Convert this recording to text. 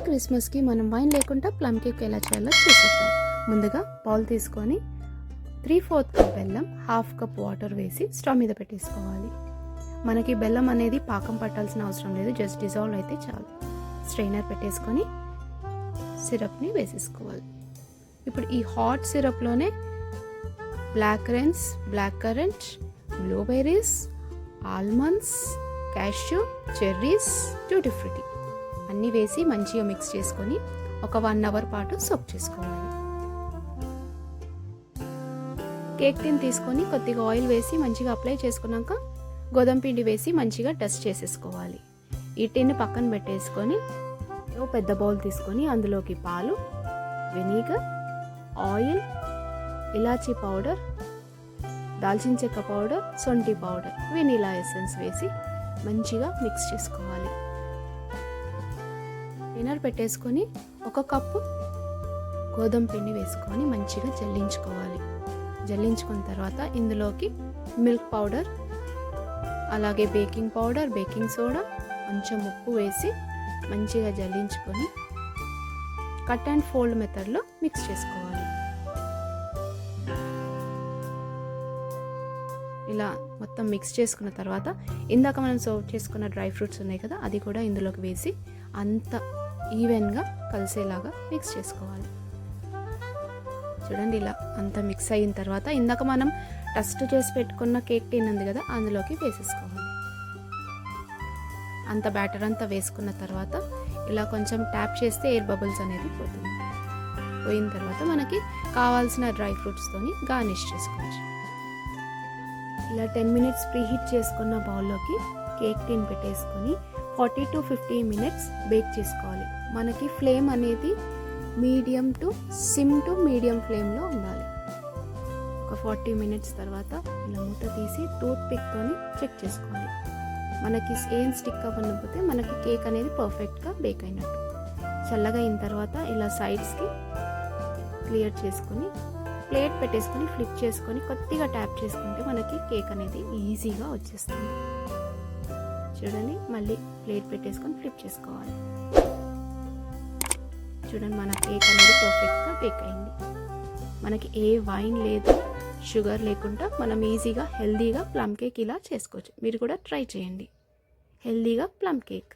క్రిస్మస్కి మనం వైన్ లేకుండా ప్లమ్ కేక్ ఎలా చేయాలో చూసేద్దాం. ముందుగా బౌల్ తీసుకొని 3/4 కప్ బెల్లం, 1/2 కప్ వాటర్ వేసి స్టవ్ మీద పెట్టేసుకోవాలి. మనకి బెల్లం అనేది పాకం పట్టాల్సిన అవసరం లేదు, జస్ట్ డిజాల్వ్ అయితే చాలు. స్ట్రైనర్ పెట్టేసుకొని సిరప్ని వేసేసుకోవాలి. ఇప్పుడు ఈ హాట్ సిరప్లోనే black raisins, black currant, blueberries, almonds, cashew, cherries, tutti frutti అన్నీ వేసి మంచిగా మిక్స్ చేసుకొని ఒక 1 అవర్ పాటు సోక్ చేసుకోవాలి. కేక్ టిన్ తీసుకొని కొద్దిగా ఆయిల్ వేసి మంచిగా అప్లై చేసుకున్నాక గోధుమ పిండి వేసి మంచిగా డస్ట్ చేసేసుకోవాలి. ఈ టిన్ పక్కన పెట్టేసుకొని ఓ పెద్ద బౌల్ తీసుకొని అందులోకి పాలు, వెనిగర్, ఆయిల్, ఇలాచీ పౌడర్, దాల్చిన చెక్క పౌడర్, సొంటి పౌడర్, వెనీలా ఎసెన్స్ వేసి మంచిగా మిక్స్ చేసుకోవాలి. డిన్నర్ పెట్టేసుకొని 1 కప్పు గోధుమ పిండి వేసుకొని మంచిగా జల్లించుకోవాలి. జల్లించుకున్న తర్వాత ఇందులోకి మిల్క్ పౌడర్, అలాగే బేకింగ్ పౌడర్, బేకింగ్ సోడా, కొంచెం ఉప్పు వేసి మంచిగా జల్లించుకొని కట్ అండ్ ఫోల్డ్ మెథడ్లో మిక్స్ చేసుకోవాలి. ఇలా మొత్తం మిక్స్ చేసుకున్న తర్వాత ఇందాక మనం సర్వ్ చేసుకున్న డ్రై ఫ్రూట్స్ ఉన్నాయి కదా, అది కూడా ఇందులోకి వేసి అంత ఈవెన్గా కలిసేలాగా మిక్స్ చేసుకోవాలి. చూడండి, ఇలా అంతా మిక్స్ అయిన తర్వాత ఇందాక మనం టస్ట్ చేసి పెట్టుకున్న కేక్ టిన్ ఉంది కదా, అందులోకి వేసేసుకోవాలి. అంత బ్యాటర్ అంతా వేసుకున్న తర్వాత ఇలా కొంచెం ట్యాప్ చేస్తే ఎయిర్ బబుల్స్ అనేది పోతుంది. పోయిన తర్వాత మనకి కావాల్సిన డ్రై ఫ్రూట్స్తోని గార్నిష్ చేసుకోవచ్చు. ఇలా 10 మినిట్స్ ప్రీహీట్ చేసుకున్న బౌల్లోకి కేక్ టిన్ పెట్టేసుకొని 40 to 50 మినిట్స్ బేక్ చేసుకోవాలి. మనకి ఫ్లేమ్ అనేది medium to SIM to medium ఫ్లేమ్లో ఉండాలి. ఒక 40 మినిట్స్ తర్వాత ఇలా మూత తీసి టూత్ పిక్తోని చెక్ చేసుకోవాలి. మనకి ఏం స్టిక్ అవ్వకపోతే మనకి కేక్ అనేది పర్ఫెక్ట్గా బేక్ అయినట్టు. చల్లగా అయిన తర్వాత ఇలా సైడ్స్కి క్లియర్ చేసుకొని ప్లేట్ పెట్టేసుకొని ఫ్లిప్ చేసుకొని కొద్దిగా ట్యాప్ చేసుకుంటే మనకి కేక్ అనేది ఈజీగా వచ్చేస్తుంది. చూడండి, మళ్ళీ ప్లేట్ పెట్టేసుకొని ఫ్లిప్ చేసుకోవాలి. చూడండి, మన కేక్ అనేది పర్ఫెక్ట్గా బేక్ అయింది. మనకి ఏ వైన్ లేదు, షుగర్ లేకుండా మనం ఈజీగా హెల్దీగా ప్లమ్ కేక్ ఇలా చేసుకోవచ్చు. మీరు కూడా ట్రై చేయండి. హెల్దీగా ప్లమ్ కేక్.